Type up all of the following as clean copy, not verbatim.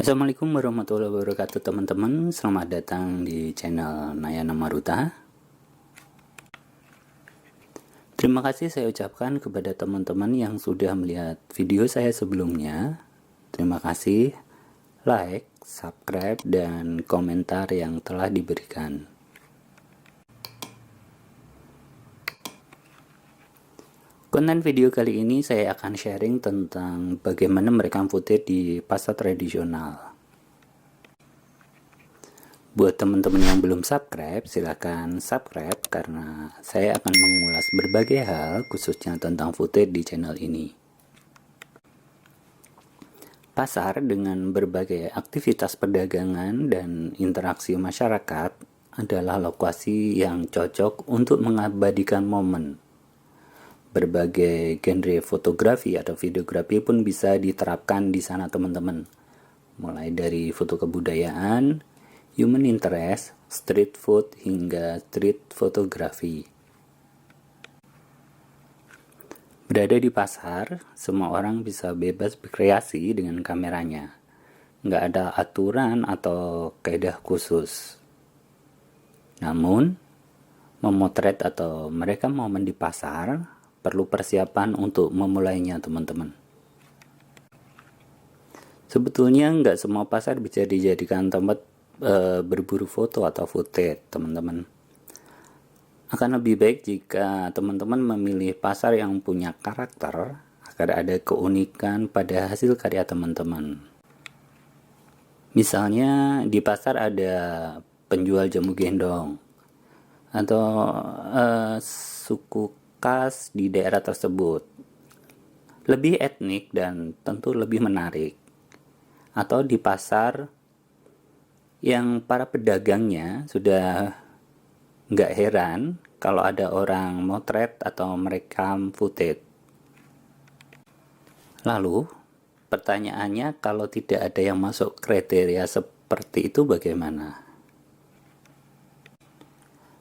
Assalamualaikum warahmatullahi wabarakatuh teman-teman. Selamat datang di channel Nayana Maruta. Terima kasih saya ucapkan kepada teman-teman yang sudah melihat video saya sebelumnya. Terima kasih like, subscribe, dan komentar yang telah diberikan. Konten video kali ini saya akan sharing tentang bagaimana merekam footage di pasar tradisional. Buat teman-teman yang belum subscribe, silahkan subscribe karena saya akan mengulas berbagai hal khususnya tentang footage di channel ini. Pasar dengan berbagai aktivitas perdagangan dan interaksi masyarakat adalah lokasi yang cocok untuk mengabadikan momen. Berbagai genre fotografi atau videografi pun bisa diterapkan di sana teman-teman. Mulai dari foto kebudayaan, human interest, street food, hingga street fotografi. Berada di pasar, semua orang bisa bebas berkreasi dengan kameranya. Nggak ada aturan atau kaidah khusus. Namun, memotret atau merekam momen di pasar perlu persiapan untuk memulainya teman-teman. Sebetulnya nggak semua pasar bisa dijadikan tempat berburu foto atau footage teman-teman. Akan lebih baik jika teman-teman memilih pasar yang punya karakter agar ada keunikan pada hasil karya teman-teman. Misalnya di pasar ada penjual jamu gendong atau suku khas di daerah tersebut, lebih etnik dan tentu lebih menarik. Atau di pasar yang para pedagangnya sudah nggak heran kalau ada orang motret atau merekam footage. Lalu pertanyaannya, kalau tidak ada yang masuk kriteria seperti itu bagaimana?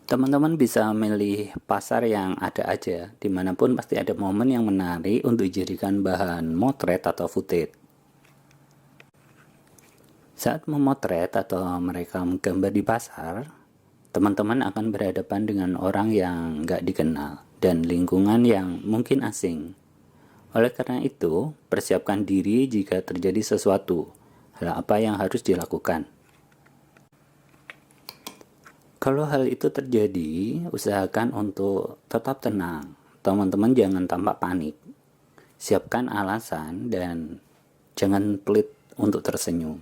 Teman-teman bisa memilih pasar yang ada aja, dimanapun pasti ada momen yang menarik untuk dijadikan bahan motret atau footage. Saat memotret atau merekam gambar di pasar, teman-teman akan berhadapan dengan orang yang nggak dikenal dan lingkungan yang mungkin asing. Oleh karena itu, persiapkan diri jika terjadi sesuatu, hal apa yang harus dilakukan. Kalau hal itu terjadi, usahakan untuk tetap tenang. Teman-teman jangan tampak panik. Siapkan alasan dan jangan pelit untuk tersenyum.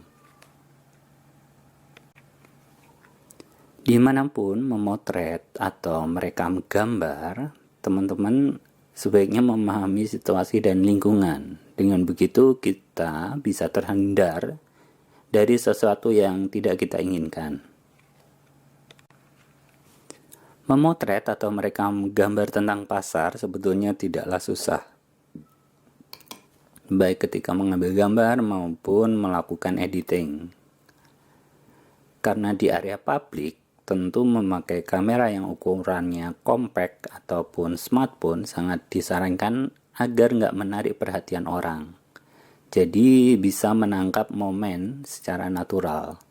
Dimanapun memotret atau merekam gambar, teman-teman sebaiknya memahami situasi dan lingkungan. Dengan begitu kita bisa terhindar dari sesuatu yang tidak kita inginkan. Memotret atau merekam gambar tentang pasar sebetulnya tidaklah susah, baik ketika mengambil gambar maupun melakukan editing. Karena di area publik, tentu memakai kamera yang ukurannya compact ataupun smartphone sangat disarankan agar nggak menarik perhatian orang. Jadi bisa menangkap momen secara natural.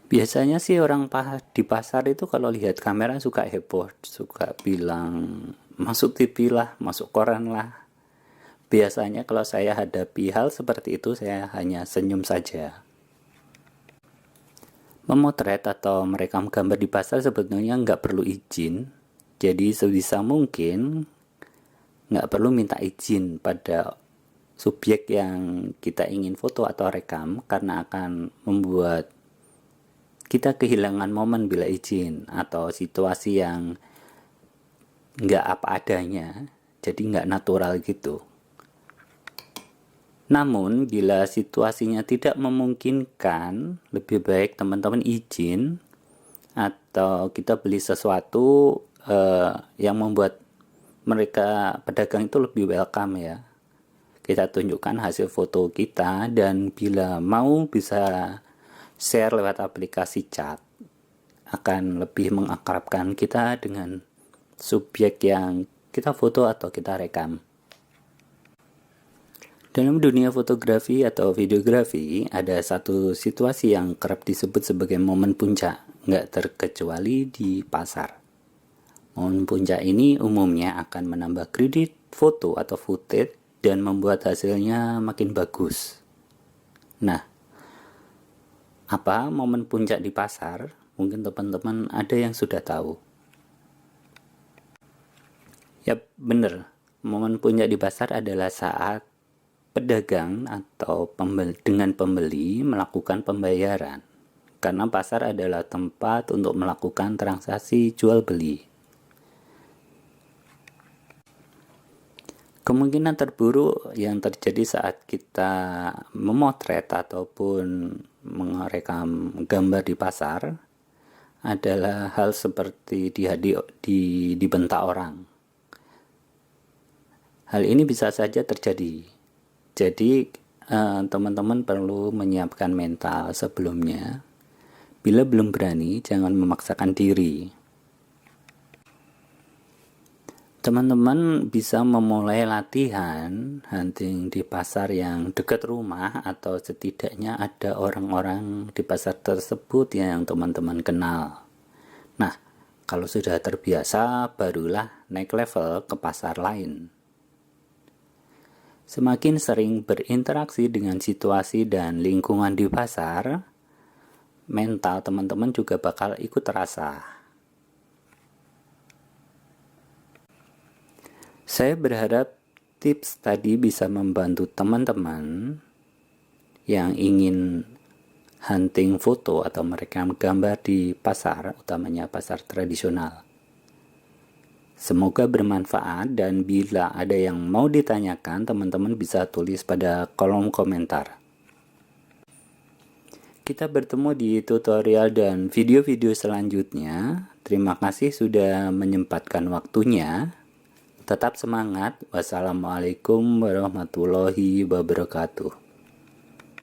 Biasanya sih orang di pasar itu kalau lihat kamera suka heboh, suka bilang masuk TV lah, masuk koran lah. Biasanya kalau saya hadapi hal seperti itu, saya hanya senyum saja. Memotret atau merekam gambar di pasar sebetulnya nggak perlu izin, jadi sebisa mungkin nggak perlu minta izin pada subjek yang kita ingin foto atau rekam, karena akan membuat kita kehilangan momen bila izin atau situasi yang nggak apa adanya, jadi nggak natural gitu. Namun bila situasinya tidak memungkinkan, lebih baik teman-teman izin atau kita beli sesuatu yang membuat mereka pedagang itu lebih welcome ya. Kita tunjukkan hasil foto kita dan bila mau bisa share lewat aplikasi chat, akan lebih mengakrabkan kita dengan subjek yang kita foto atau kita rekam. Dalam dunia fotografi atau videografi, ada satu situasi yang kerap disebut sebagai momen puncak, nggak terkecuali di pasar. Momen puncak ini umumnya akan menambah kredit foto atau footage dan membuat hasilnya makin bagus. Nah, apa momen puncak di pasar? Mungkin teman-teman ada yang sudah tahu. Yap, bener. Momen puncak di pasar adalah saat pedagang atau dengan pembeli melakukan pembayaran, karena pasar adalah tempat untuk melakukan transaksi jual beli. Kemungkinan terburuk yang terjadi saat kita memotret ataupun merekam gambar di pasar adalah hal seperti dibentak orang. Hal ini bisa saja terjadi. Jadi teman-teman perlu menyiapkan mental sebelumnya. Bila belum berani, jangan memaksakan diri. Teman-teman bisa memulai latihan hunting di pasar yang dekat rumah, atau setidaknya ada orang-orang di pasar tersebut yang teman-teman kenal. Nah, kalau sudah terbiasa, barulah naik level ke pasar lain. Semakin sering berinteraksi dengan situasi dan lingkungan di pasar, mental teman-teman juga bakal ikut terasa. Saya berharap tips tadi bisa membantu teman-teman yang ingin hunting foto atau merekam gambar di pasar, utamanya pasar tradisional. Semoga bermanfaat, dan bila ada yang mau ditanyakan, teman-teman bisa tulis pada kolom komentar. Kita bertemu di tutorial dan video-video selanjutnya. Terima kasih sudah menyempatkan waktunya. Tetap semangat. Wassalamualaikum warahmatullahi wabarakatuh.